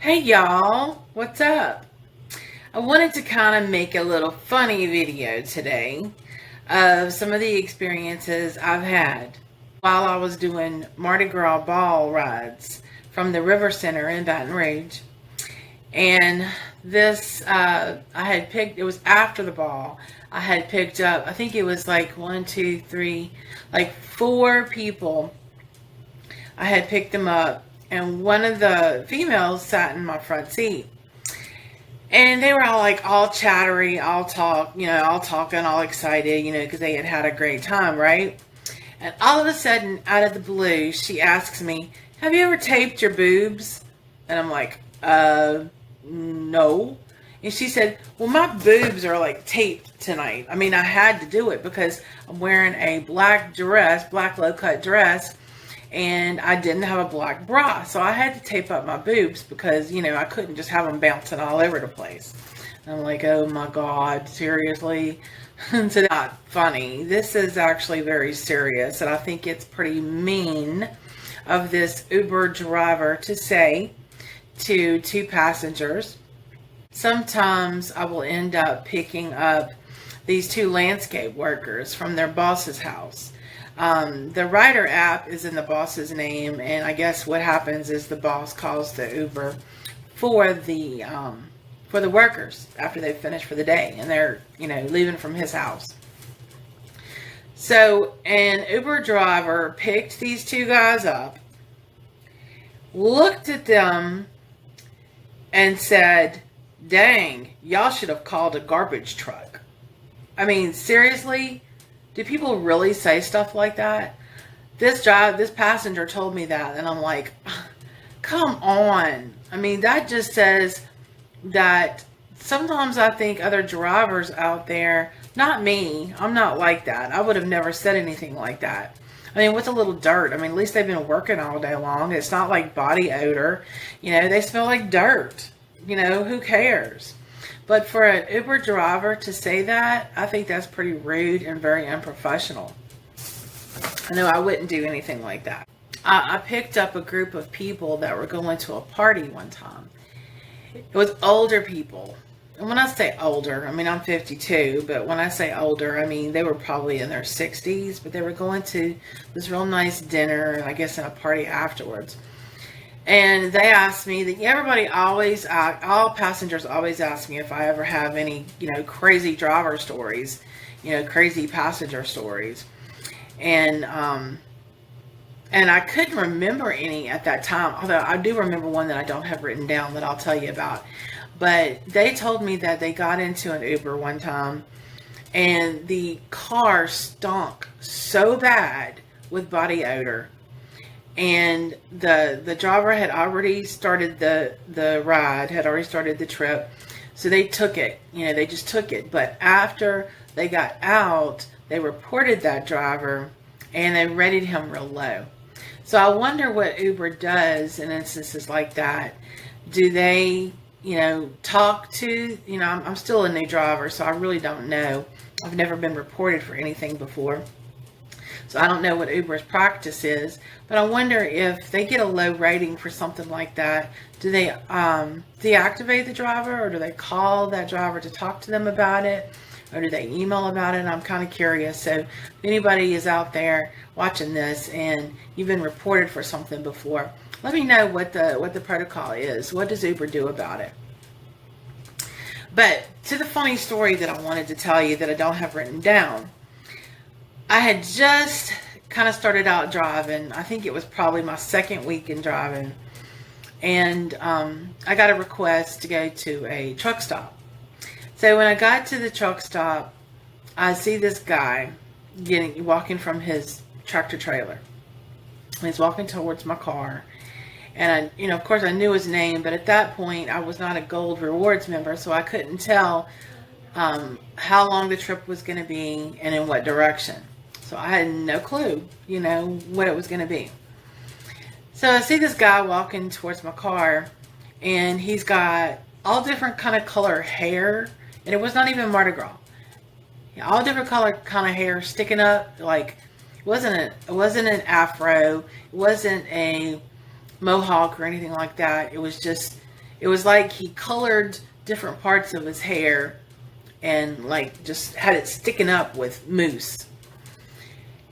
Hey y'all, what's up? I wanted to kind of make a little funny video today of some of the experiences I've had while I was doing Mardi Gras ball rides from the River Center in Baton Rouge. And I had picked, it was after the ball, I had picked up, I think it was like one, two, three, like four people. I had picked them up, and one of the females sat in my front seat. And they were all chattery, all talking, all excited, because they had had a great time, right? And all of a sudden, out of the blue, she asks me, "Have you ever taped your boobs?" And I'm like, no. And she said, "Well, my boobs are like taped tonight. I mean, I had to do it because I'm wearing a black low-cut dress, and I didn't have a black bra. So I had to tape up my boobs because, I couldn't just have them bouncing all over the place." And I'm like, oh my God, seriously? It's not funny. This is actually very serious, and I think it's pretty mean of this Uber driver to say to two passengers. Sometimes I will end up picking up these two landscape workers from their boss's house. The rider app is in the boss's name, and I guess what happens is the boss calls the Uber for the workers after they've finished for the day and they're leaving from his house. So an Uber driver picked these two guys up, looked at them, and said, "Dang, y'all should have called a garbage truck." I mean, seriously? Do people really say stuff like that? This passenger told me that, and I'm like, come on. I mean, that just says that sometimes I think other drivers out there, not me, I'm not like that. I would have never said anything like that. I mean, what's a little dirt? I mean, at least they've been working all day long. It's not like body odor. They smell like dirt. Who cares? But for an Uber driver to say that, I think that's pretty rude and very unprofessional. I know I wouldn't do anything like that. I picked up a group of people that were going to a party one time. It was older people. And when I say older, I mean, I'm 52, but when I say older, I mean, they were probably in their 60s, but they were going to this real nice dinner, and I guess in a party afterwards. And they asked me that all passengers always ask me if I ever have any, crazy driver stories, crazy passenger stories. And I couldn't remember any at that time, although I do remember one that I don't have written down that I'll tell you about. But they told me that they got into an Uber one time and the car stunk so bad with body odor. And the driver had already started the ride, had already started the trip. So they took it, they just took it. But after they got out, they reported that driver and they rated him real low. So I wonder what Uber does in instances like that. Do they, talk to, I'm still a new driver, so I really don't know. I've never been reported for anything before. So I don't know what Uber's practice is, but I wonder if they get a low rating for something like that, do they deactivate the driver, or do they call that driver to talk to them about it, or do they email about it? And I'm kind of curious. So if anybody is out there watching this and you've been reported for something before, let me know what the protocol is. What does Uber do about it? But to the funny story that I wanted to tell you that I don't have written down. I had just kind of started out driving. I think it was probably my second week in driving. And I got a request to go to a truck stop. So when I got to the truck stop, I see this guy walking from his tractor trailer. He's walking towards my car. And of course I knew his name, but at that point I was not a Gold Rewards member, so I couldn't tell how long the trip was going to be and in what direction. So I had no clue, what it was going to be. So I see this guy walking towards my car, and he's got all different kind of color hair, and it was not even Mardi Gras. All different color kind of hair sticking up, like it wasn't an afro, it wasn't a mohawk or anything like that. It It was like he colored different parts of his hair and like just had it sticking up with mousse.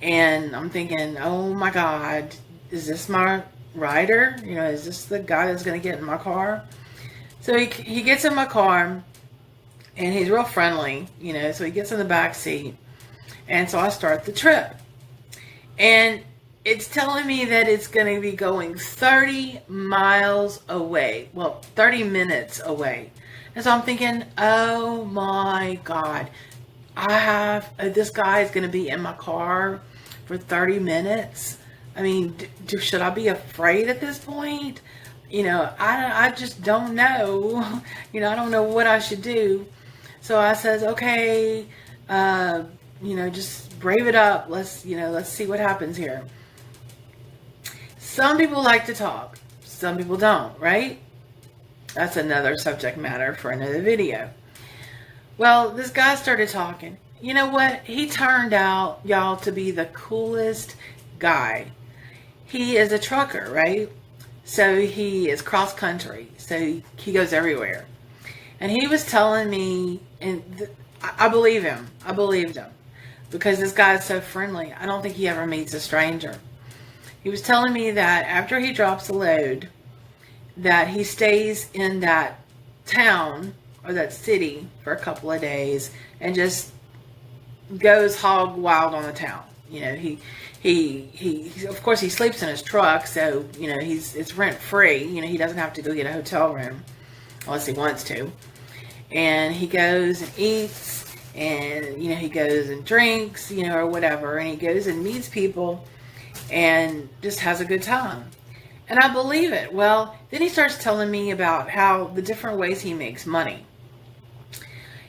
And I'm thinking, oh my God, is this my rider? You know, is this the guy that's going to get in my car? So he gets in my car, and he's real friendly, you know, so he gets in the back seat. And so I start the trip. And it's telling me that it's going to be going 30 miles away. Well, 30 minutes away. And so I'm thinking, oh my God, this guy is going to be in my car for 30 minutes. I mean, should I be afraid at this point? You know, I just don't know. You know, I don't know what I should do. So I says, okay, you know, just brave it up. Let's see what happens here. Some people like to talk. Some people don't, right? That's another subject matter for another video. Well, this guy started talking. You know what? He turned out, y'all, to be the coolest guy. He is a trucker, right? So he is cross country. So he goes everywhere. And he was telling me, and I believe him. I believed him. Because this guy is so friendly. I don't think he ever meets a stranger. He was telling me that after he drops a load, that he stays in that town or that city for a couple of days and just goes hog wild on the town. You know, he of course he sleeps in his truck, so you know it's rent free. You know, he doesn't have to go get a hotel room unless he wants to. And he goes and eats, and you know he goes and drinks, you know, or whatever, and he goes and meets people and just has a good time. And I believe it. Well, then he starts telling me about how the different ways he makes money.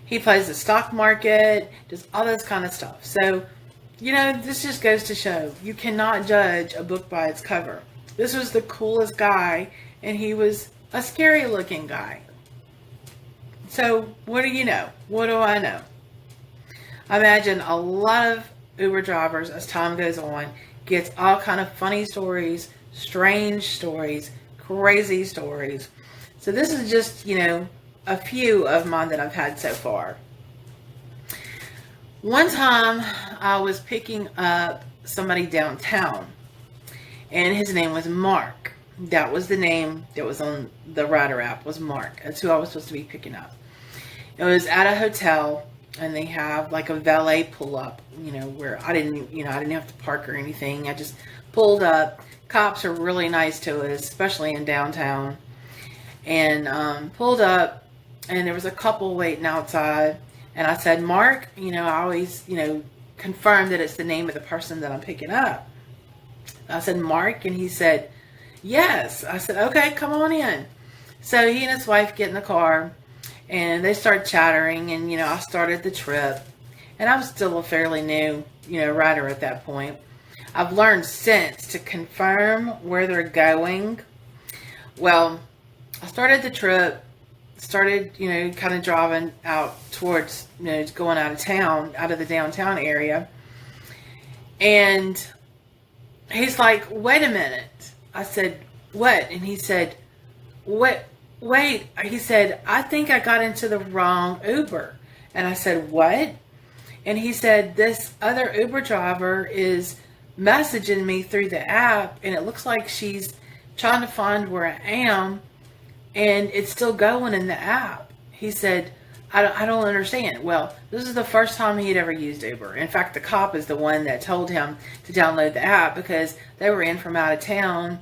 He plays the stock market, does all this kind of stuff. So, you know, this just goes to show you cannot judge a book by its cover. This was the coolest guy, and he was a scary looking guy. So, what do you know? What do I know? I imagine a lot of Uber drivers, as time goes on, gets all kind of funny stories, strange stories, crazy stories. So this is just, you know, a few of mine that I've had so far. One time I was picking up somebody downtown, and his name was Mark. That was the name that was on the Rider app, was Mark. That's who I was supposed to be picking up. It was at a hotel, and they have like a valet pull up, you know, where I didn't have to park or anything. I just pulled up. Cops are really nice to us, especially in downtown. And pulled up, and there was a couple waiting outside. And I said, Mark, you know, I always, you know, confirm that it's the name of the person that I'm picking up. I said, Mark, and he said, yes. I said, okay, come on in. So he and his wife get in the car, and they start chattering, and, you know, I started the trip. And I was still a fairly new, you know, rider at that point. I've learned since to confirm where they're going. Well, I started the trip, you know, kind of driving out towards, you know, going out of town, out of the downtown area. And he's like, wait a minute. I said, what? And he said, what? Wait. He said, I think I got into the wrong Uber. And I said, what? And he said, this other Uber driver is messaging me through the app, and it looks like she's trying to find where I am, and it's still going in the app. He said, I don't understand. Well, this is the first time he had ever used Uber. In fact, the cop is the one that told him to download the app because they were in from out of town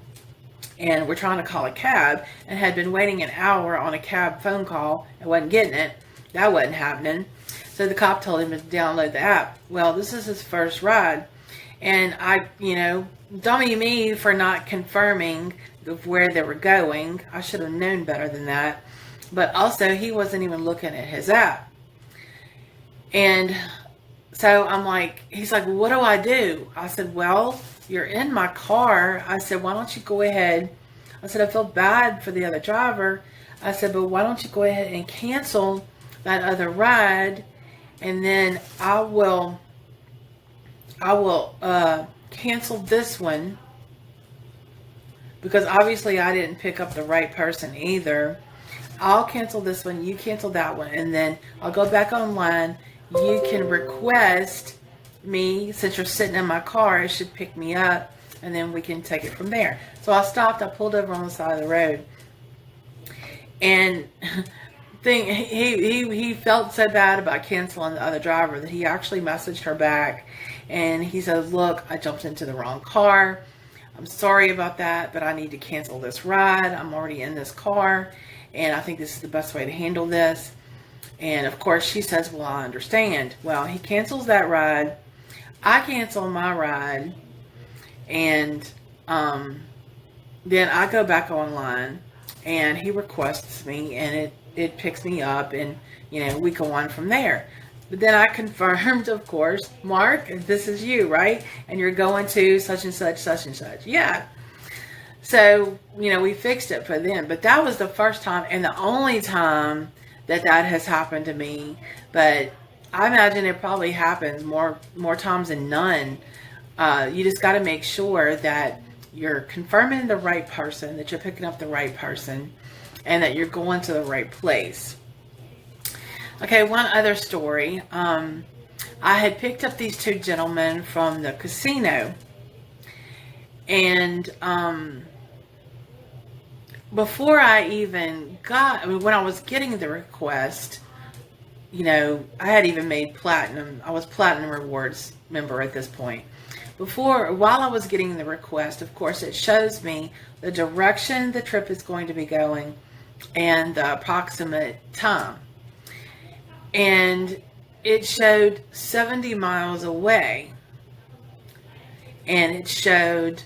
and were trying to call a cab and had been waiting an hour on a cab phone call and wasn't getting it. That wasn't happening. So the cop told him to download the app. Well, this is his first ride. And I, you know, dummy me for not confirming where they were going. I should have known better than that. But also, he wasn't even looking at his app. And so I'm like, he's like, what do I do? I said, well, you're in my car. I said, why don't you go ahead? I said, I feel bad for the other driver. I said, but why don't you go ahead and cancel that other ride? And then I will cancel this one, because obviously I didn't pick up the right person either. I'll cancel this one, you cancel that one, and then I'll go back online. You can request me, since you're sitting in my car, it should pick me up, and then we can take it from there. So I stopped, I pulled over on the side of the road, and he felt so bad about canceling the other driver that he actually messaged her back, and he said, look, I jumped into the wrong car. I'm sorry about that, but I need to cancel this ride. I'm already in this car, and I think this is the best way to handle this. And of course she says, well, I understand. Well, he cancels that ride. I cancel my ride, and then I go back online, and he requests me, and it picks me up, and we go on from there. But then I confirmed, of course, Mark, this is you, right? And you're going to such and such, such and such. Yeah. So, we fixed it for them. But that was the first time and the only time that has happened to me. But I imagine it probably happens more times than none. You just got to make sure that you're confirming the right person, that you're picking up the right person, and that you're going to the right place. Okay, one other story. I had picked up these two gentlemen from the casino, and before I even when I was getting the request, I had even made platinum. I was platinum rewards member at this point. While I was getting the request, of course, it shows me the direction the trip is going to be going and the approximate time. And it showed 70 miles away, and it showed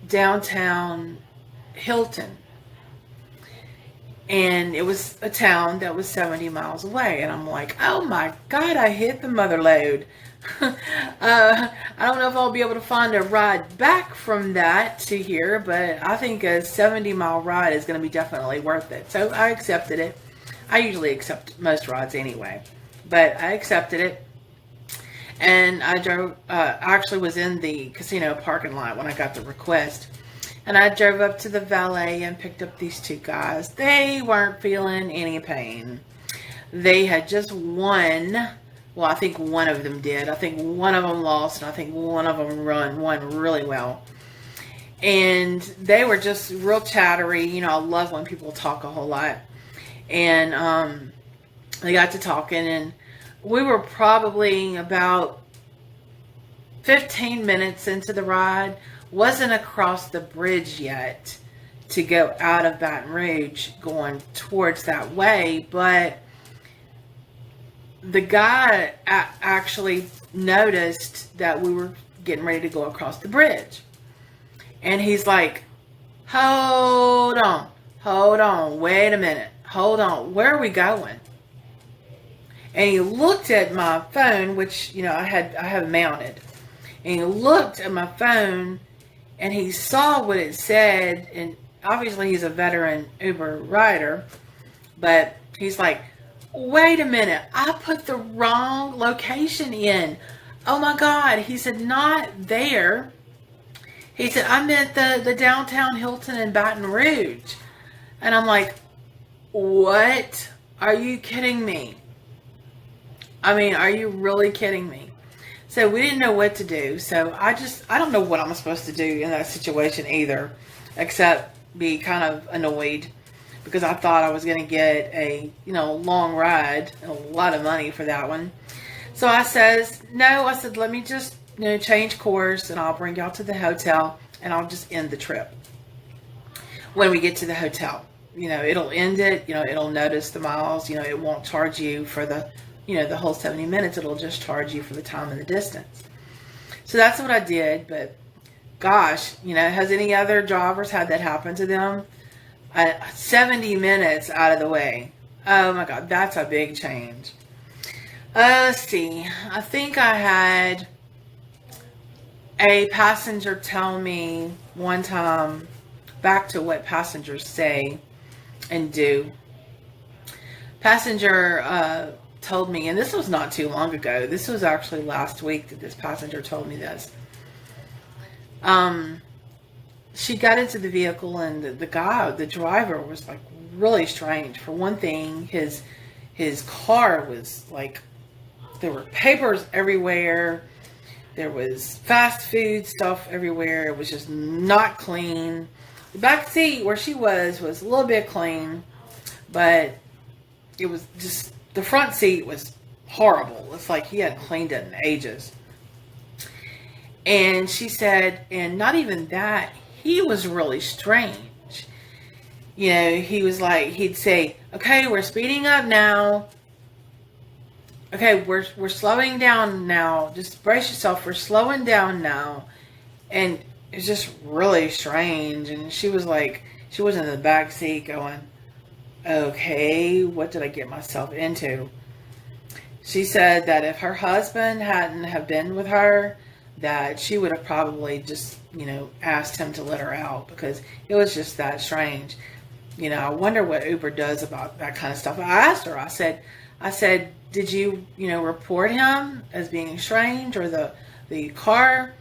downtown Hilton, and it was a town that was 70 miles away. And I'm like, oh my God, I hit the mother load. I don't know if I'll be able to find a ride back from that to here, but I think a 70-mile ride is going to be definitely worth it. So I accepted it. I usually accept most rides anyway, but I accepted it, and I drove, actually was in the casino parking lot when I got the request, and I drove up to the valet and picked up these two guys. They weren't feeling any pain. They had just won. Well, I think one of them did. I think one of them lost, and I think one of them won really well. And they were just real chattery. I love when people talk a whole lot. And they got to talking, and we were probably about 15 minutes into the ride. Wasn't across the bridge yet to go out of Baton Rouge going towards that way, but the guy actually noticed that we were getting ready to go across the bridge, and he's like, hold on, wait a minute. Hold on, where are we going? And he looked at my phone, which I have mounted, and he looked at my phone, and he saw what it said. And obviously he's a veteran Uber rider, but he's like, wait a minute, I put the wrong location in. Oh my God. He said, not there. He said, I meant the downtown Hilton in Baton Rouge. And I'm like, what? Are you kidding me? I mean, are you really kidding me? So we didn't know what to do. So I don't know what I'm supposed to do in that situation either, except be kind of annoyed, because I thought I was going to get a, long ride, a lot of money for that one. So I said, let me just, change course, and I'll bring y'all to the hotel, and I'll just end the trip when we get to the hotel. It'll end it, it'll notice the miles, it won't charge you for the, the whole 70 minutes. It'll just charge you for the time and the distance. So that's what I did. But gosh, has any other drivers had that happen to them? 70 minutes out of the way. Oh my God, that's a big change. Let's see. I think I had a passenger tell me one time, back to what passengers say and do. Passenger told me, and this was not too long ago. This was actually last week that this passenger told me this. She got into the vehicle, and the driver was like really strange. For one thing, his car was like, there were papers everywhere. There was fast food stuff everywhere. It was just not clean. The back seat where she was a little bit clean, but it was just, the front seat was horrible. It's like he hadn't cleaned it in ages. And she said, and not even that, he was really strange. You know, he was like, he'd say, okay, we're speeding up now. Okay, we're slowing down now. Just brace yourself. We're slowing down now. And it's just really strange. And she was like, she was in the back seat going, okay, what did I get myself into? She said that if her husband hadn't have been with her, that she would have probably just, you know, asked him to let her out, because it was just that strange. You know, I wonder what Uber does about that kind of stuff. I asked her, I said, did you, you know, report him as being strange, or the car,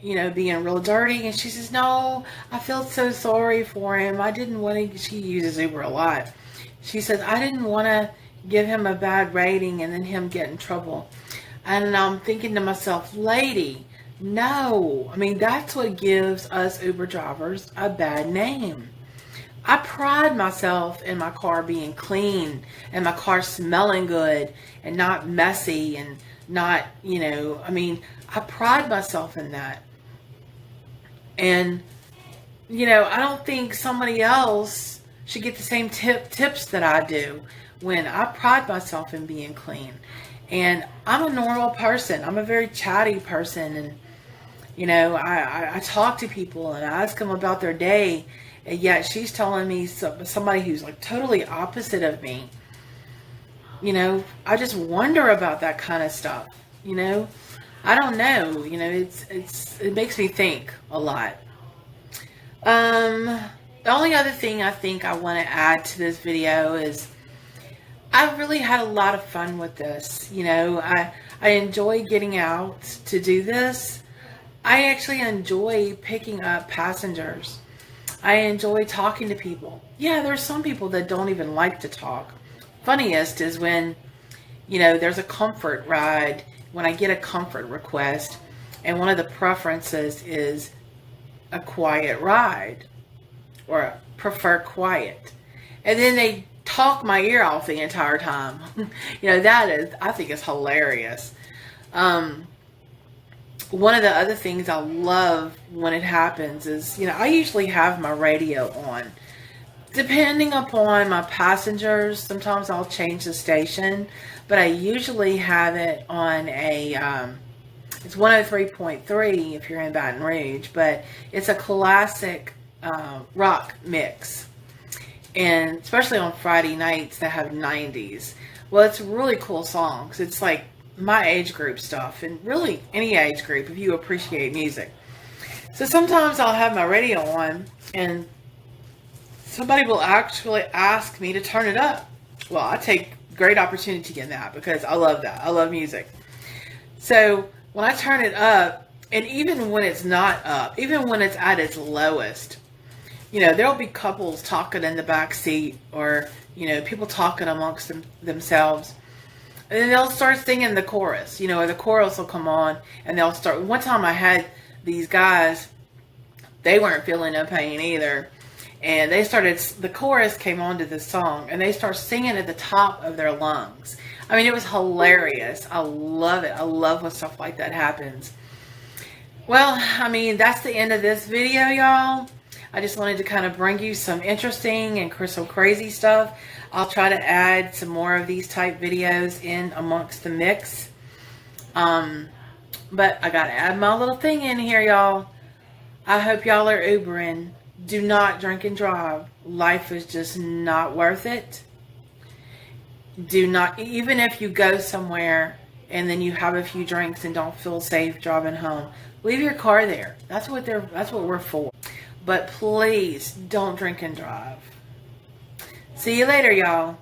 you know, being real dirty? And she says, no, I felt so sorry for him. I didn't want to, she uses Uber a lot. She says, I didn't want to give him a bad rating and then him get in trouble. And I'm thinking to myself, lady, no. I mean, that's what gives us Uber drivers a bad name. I pride myself in my car being clean and my car smelling good and not messy and not, you know, I mean, I pride myself in that. And, you know, I don't think somebody else should get the same tips that I do when I pride myself in being clean. And I'm a normal person. I'm a very chatty person. And, you know, I talk to people and I ask them about their day. And yet she's telling me somebody who's like totally opposite of me. You know, I just wonder about that kind of stuff. You know, I don't know. You know, it makes me think a lot. The only other thing I think I want to add to this video is I really had a lot of fun with this. You know, I enjoy getting out to do this. I actually enjoy picking up passengers. I enjoy talking to people. Yeah, there's some people that don't even like to talk. Funniest is when, you know, there's a comfort ride, when I get a comfort request, and one of the preferences is a quiet ride, or prefer quiet. And then they talk my ear off the entire time. You know, that is, I think is hilarious. One of the other things I love when it happens is, you know, I usually have my radio on. Depending upon my passengers, sometimes I'll change the station, but I usually have it on a, it's 103.3 if you're in Baton Rouge, but it's a classic rock mix. And especially on Friday nights that have 90s. Well, it's really cool songs. It's like my age group stuff, and really any age group if you appreciate music. So sometimes I'll have my radio on and somebody will actually ask me to turn it up. Well, I take great opportunity in that because I love that. I love music. So when I turn it up, and even when it's not up, even when it's at its lowest, you know, there'll be couples talking in the back seat, or, you know, people talking amongst themselves. And then they'll start singing the chorus, you know, or the chorus will come on and they'll start. One time I had these guys, they weren't feeling no pain either. And they started, the chorus came on to this song and they start singing at the top of their lungs. I mean, it was hilarious. I love it. I love when stuff like that happens. Well, I mean, that's the end of this video, y'all. I just wanted to kind of bring you some interesting and some crazy stuff. I'll try to add some more of these type videos in amongst the mix. But I got to add my little thing in here, y'all. I hope y'all are Ubering. Do not drink and drive. Life is just not worth it. Do not, even if you go somewhere and then you have a few drinks and don't feel safe driving home, leave your car there. That's what we're for. But please don't drink and drive. See you later, y'all.